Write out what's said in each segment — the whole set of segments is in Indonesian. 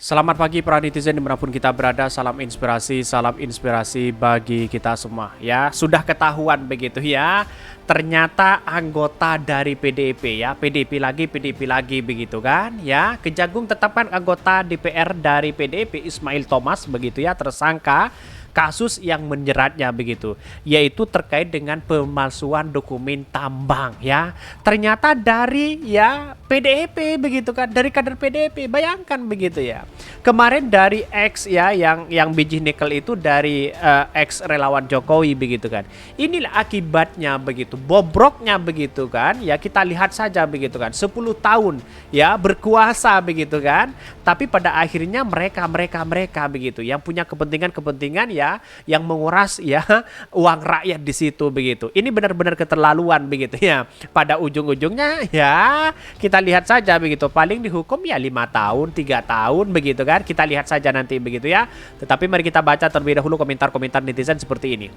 Selamat pagi para netizen dimanapun kita berada, salam inspirasi bagi kita semua ya. Sudah ketahuan begitu ya, ternyata anggota dari PDIP ya, PDIP lagi begitu kan ya. Kejagung tetapkan anggota DPR dari PDIP Ismail Thomas begitu ya, tersangka kasus yang menjeratnya begitu, yaitu terkait dengan pemalsuan dokumen tambang ya. Ternyata dari ya PDIP begitu kan, dari kader PDIP. Bayangkan begitu ya. Kemarin dari X ya, yang biji nikel itu dari X relawan Jokowi begitu kan. Inilah akibatnya begitu, bobroknya begitu kan. Ya kita lihat saja begitu kan, 10 tahun ya berkuasa begitu kan. Tapi pada akhirnya mereka begitu yang punya kepentingan ya, yang menguras ya uang rakyat di situ begitu. Ini benar-benar keterlaluan begitu ya. Pada ujung-ujungnya ya kita lihat saja begitu. Paling dihukum ya 5 tahun, 3 tahun begitu kan. Kita lihat saja nanti begitu ya. Tetapi mari kita baca terlebih dahulu komentar-komentar netizen seperti ini.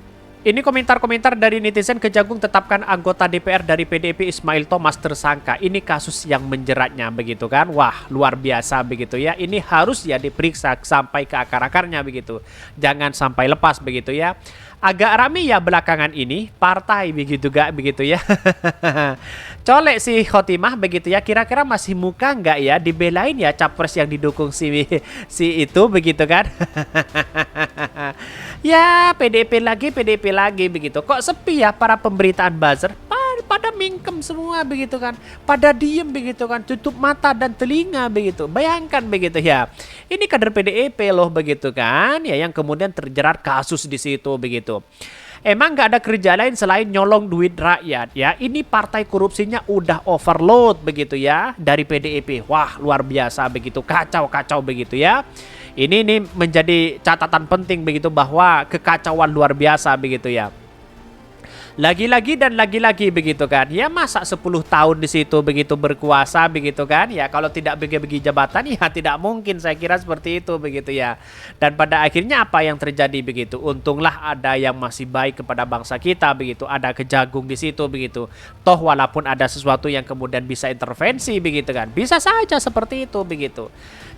Ini komentar-komentar dari netizen. Kejagung tetapkan anggota DPR dari PDIP Ismail Thomas tersangka. Ini kasus yang menjeratnya begitu kan. Wah, luar biasa begitu ya. Ini harus ya diperiksa sampai ke akar-akarnya begitu. Jangan sampai lepas begitu ya. Agak rame ya belakangan ini partai begitu gak begitu ya. Colek si Khotimah begitu ya. Kira-kira masih muka nggak ya dibelain ya capres yang didukung si itu begitu kan. Ya PDIP lagi begitu. Kok sepi ya para pemberitaan buzzer? Pada mingkem semua begitu kan, pada diem begitu kan, tutup mata dan telinga begitu. Bayangkan begitu ya. Ini kader PDIP loh begitu kan, ya yang kemudian terjerat kasus di situ begitu. Emang nggak ada kerja lain selain nyolong duit rakyat ya. Ini partai korupsinya udah overload begitu ya dari PDIP. Wah luar biasa begitu, kacau begitu ya. Ini menjadi catatan penting begitu bahwa kekacauan luar biasa begitu ya. Lagi-lagi begitu kan. Ya masa 10 tahun di situ begitu berkuasa begitu kan. Ya kalau tidak bagi-bagi jabatan ya tidak mungkin, saya kira seperti itu begitu ya. Dan pada akhirnya apa yang terjadi begitu? Untunglah ada yang masih baik kepada bangsa kita begitu. Ada Kejagung di situ begitu. Toh walaupun ada sesuatu yang kemudian bisa intervensi begitu kan. Bisa saja seperti itu begitu.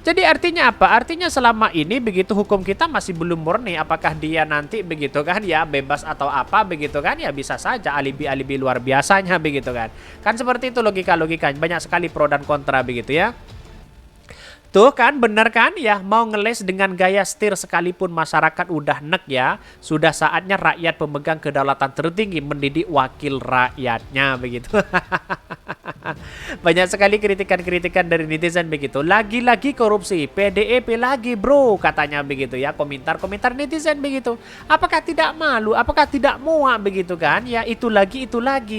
Jadi artinya apa? Artinya selama ini begitu hukum kita masih belum murni. Apakah dia nanti begitu kan ya bebas atau apa begitu kan, ya bisa saja alibi-alibi luar biasanya begitu kan. Kan seperti itu logika-logikanya. Banyak sekali pro dan kontra begitu ya. Tuh kan bener kan ya, mau ngeles dengan gaya setir sekalipun masyarakat udah nek ya. Sudah saatnya rakyat pemegang kedaulatan tertinggi mendidik wakil rakyatnya begitu. Banyak sekali kritikan-kritikan dari netizen begitu. Lagi-lagi korupsi, PDIP lagi bro katanya begitu ya. Komentar-komentar netizen begitu. Apakah tidak malu? Apakah tidak muak begitu kan? Ya itu lagi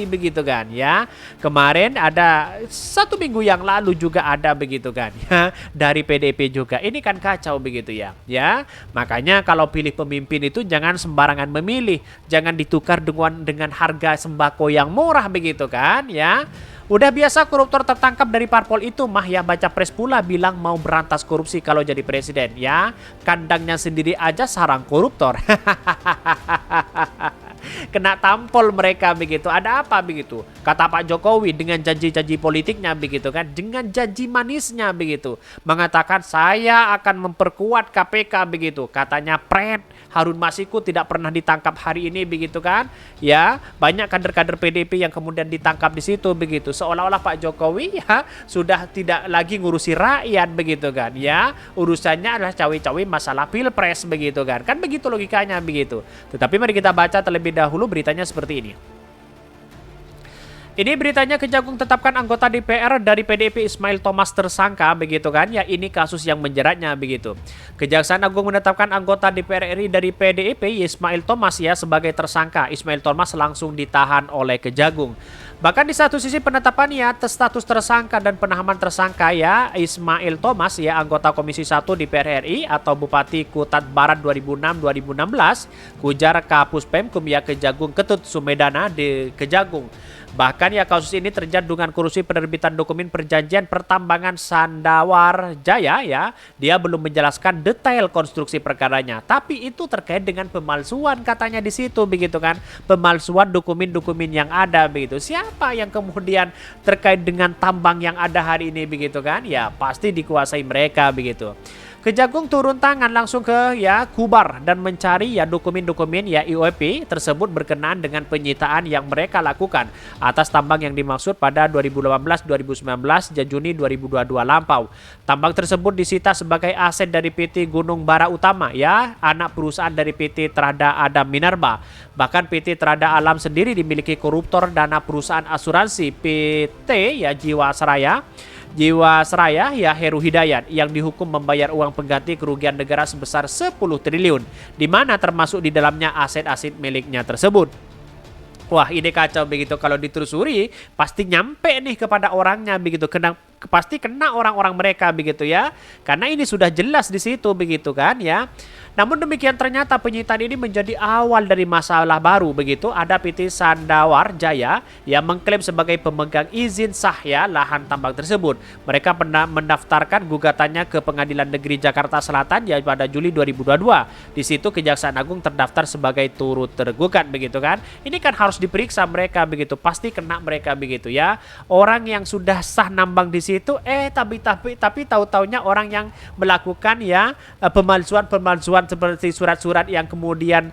begitu kan ya. Kemarin ada 1 minggu yang lalu juga ada begitu kan ya. Dari PDIP juga. Ini kan kacau begitu ya. Ya, makanya kalau pilih pemimpin itu jangan sembarangan memilih. Jangan ditukar dengan harga sembako yang murah begitu kan ya. Udah biasa koruptor tertangkap dari parpol itu mah ya, baca pres pula bilang mau berantas korupsi kalau jadi presiden ya. Kandangnya sendiri aja sarang koruptor. Kena tampol mereka begitu. Ada apa begitu? Kata Pak Jokowi dengan janji-janji politiknya begitu kan, dengan janji manisnya begitu, mengatakan saya akan memperkuat KPK begitu. Katanya Harun Masiku tidak pernah ditangkap hari ini begitu kan. Ya, banyak kader-kader PDIP yang kemudian ditangkap di situ begitu. Seolah-olah Pak Jokowi ya sudah tidak lagi ngurusi rakyat begitu kan. Ya, urusannya adalah cawe-cawe masalah Pilpres begitu kan. Kan begitu logikanya begitu. Tetapi mari kita baca terlebih dahulu beritanya seperti ini. Ini beritanya, Kejagung tetapkan anggota DPR dari PDIP Ismail Thomas tersangka begitu kan. Ya ini kasus yang menjeratnya begitu. Kejaksaan Agung menetapkan anggota DPR RI dari PDIP Ismail Thomas ya sebagai tersangka. Ismail Thomas langsung ditahan oleh Kejagung. Bahkan di satu sisi penetapan ya status tersangka dan penahanan tersangka ya Ismail Thomas ya anggota Komisi 1 DPR RI atau Bupati Kutat Barat 2006-2016, kujar Kapus Pemkum ya Kejagung Ketut Sumedana di Kejagung. Bahkan ya kasus ini terjadi dengan korupsi penerbitan dokumen perjanjian pertambangan Sandawar Jaya ya. Dia belum menjelaskan detail konstruksi perkaranya, tapi itu terkait dengan pemalsuan katanya di situ begitu kan. Pemalsuan dokumen-dokumen yang ada begitu. Siapa yang kemudian terkait dengan tambang yang ada hari ini begitu kan? Ya pasti dikuasai mereka begitu. Kejagung turun tangan langsung ke ya Kubar dan mencari ya dokumen-dokumen ya IOP tersebut berkenaan dengan penyitaan yang mereka lakukan atas tambang yang dimaksud pada 2018, 2019 dan Juni 2022 lampau. Tambang tersebut disita sebagai aset dari PT Gunung Bara Utama ya, anak perusahaan dari PT Trada Adam Minerba. Bahkan PT Trada Alam sendiri dimiliki koruptor dana perusahaan asuransi PT ya Jiwasraya ya Heru Hidayat yang dihukum membayar uang pengganti kerugian negara sebesar 10 triliun, di mana termasuk di dalamnya aset-aset miliknya tersebut. Wah, ini kacau begitu, kalau ditelusuri pasti nyampe nih kepada orangnya begitu, pasti kena orang-orang mereka begitu ya. Karena ini sudah jelas di situ begitu kan ya. Namun demikian ternyata penyitaan ini menjadi awal dari masalah baru begitu. Ada PT Sandawar Jaya yang mengklaim sebagai pemegang izin sah ya lahan tambang tersebut. Mereka pernah mendaftarkan gugatannya ke Pengadilan Negeri Jakarta Selatan ya pada Juli 2022. Di situ Kejaksaan Agung terdaftar sebagai turut tergugat begitu kan. Ini kan harus diperiksa mereka begitu, pasti kena mereka begitu ya. Orang yang sudah sah nambang di situ tapi tahu-taunya orang yang melakukan ya pemalsuan seperti surat-surat yang kemudian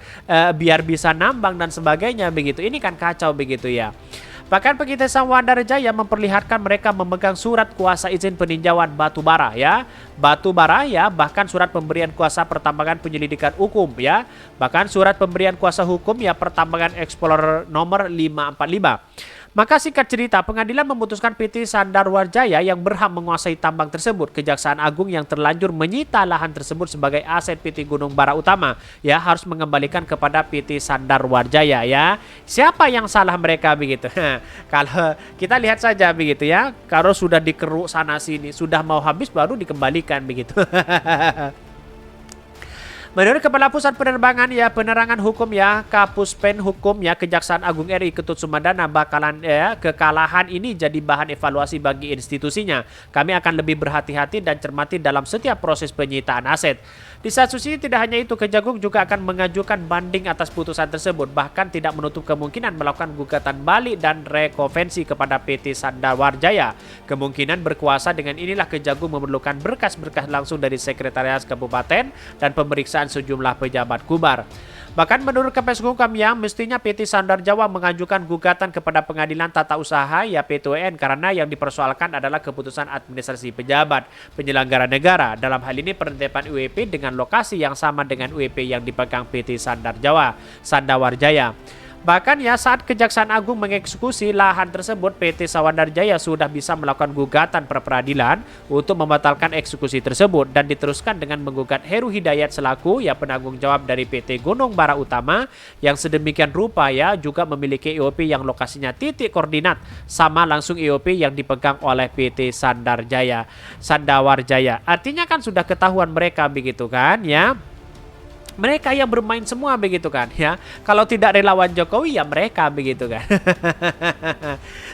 biar bisa nambang dan sebagainya begitu. Ini kan kacau begitu ya. Bahkan PT Sawandar Jaya memperlihatkan mereka memegang surat kuasa izin peninjauan batu bara ya. Batu bara ya, bahkan surat pemberian kuasa pertambangan penyelidikan hukum ya. Bahkan surat pemberian kuasa hukum ya pertambangan Explorer nomor 545. Maka singkat cerita, pengadilan memutuskan PT Sandar Warjaya yang berhak menguasai tambang tersebut. Kejaksaan Agung yang terlanjur menyita lahan tersebut sebagai aset PT Gunung Bara Utama ya harus mengembalikan kepada PT Sandar Warjaya ya. Siapa yang salah mereka begitu? Kalau kita lihat saja begitu ya, kalau sudah dikeruk sana sini, sudah mau habis baru dikembalikan begitu. Menurut Kepala Pusat Penerbangan ya Penerangan Hukum ya Kapuspen Hukum ya Kejaksaan Agung RI Ketut Sumedana bakalan ya kekalahan ini jadi bahan evaluasi bagi institusinya. Kami akan lebih berhati-hati dan cermati dalam setiap proses penyitaan aset. Di satu sisi tidak hanya itu, Kejagung juga akan mengajukan banding atas putusan tersebut, bahkan tidak menutup kemungkinan melakukan gugatan balik dan rekonvensi kepada PT Sandawar Jaya. Kemungkinan berkuasa dengan inilah Kejagung memerlukan berkas-berkas langsung dari Sekretariat Kabupaten dan pemeriksaan sejumlah pejabat Kubar. Bahkan menurut Kepeskumham ya, mestinya PT Sandar Jawa mengajukan gugatan kepada Pengadilan Tata Usaha ya PTUN karena yang dipersoalkan adalah keputusan administrasi pejabat penyelenggara negara. Dalam hal ini penetapan UEP dengan lokasi yang sama dengan UEP yang dipegang PT Sandar Jawa, Sandawar Jaya. Bahkan ya saat Kejaksaan Agung mengeksekusi lahan tersebut, PT Sawandar Jaya sudah bisa melakukan gugatan pra peradilan untuk membatalkan eksekusi tersebut dan diteruskan dengan menggugat Heru Hidayat selaku ya penanggung jawab dari PT Gunung Bara Utama yang sedemikian rupa ya juga memiliki IOP yang lokasinya titik koordinat sama langsung IOP yang dipegang oleh PT Sandar Jaya, Sandawar Jaya. Artinya kan sudah ketahuan mereka begitu kan ya. Mereka yang bermain semua begitu kan ya. Kalau tidak relawan Jokowi ya mereka begitu kan.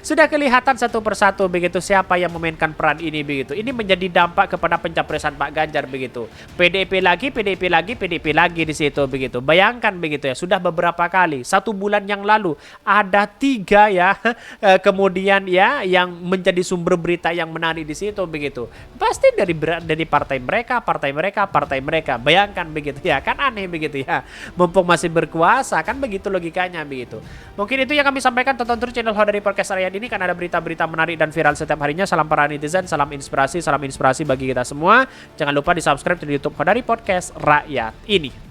Sudah kelihatan satu persatu begitu siapa yang memainkan peran ini begitu. Ini menjadi dampak kepada pencapresan Pak Ganjar begitu. PDIP lagi, PDIP lagi, PDIP lagi di situ begitu. Bayangkan begitu ya, sudah beberapa kali. 1 bulan yang lalu ada 3 ya kemudian ya yang menjadi sumber berita yang menarik di situ begitu. Pasti dari partai mereka, partai mereka, partai mereka. Bayangkan begitu ya, kan aneh begitu ya. Mumpung masih berkuasa kan begitu logikanya begitu. Mungkin itu yang kami sampaikan. Tonton terus channel Hodari Podcast Rakyat ini kan ada berita-berita menarik dan viral setiap harinya. Salam para netizen, salam inspirasi bagi kita semua. Jangan lupa di subscribe di YouTube Hodari Podcast Rakyat ini.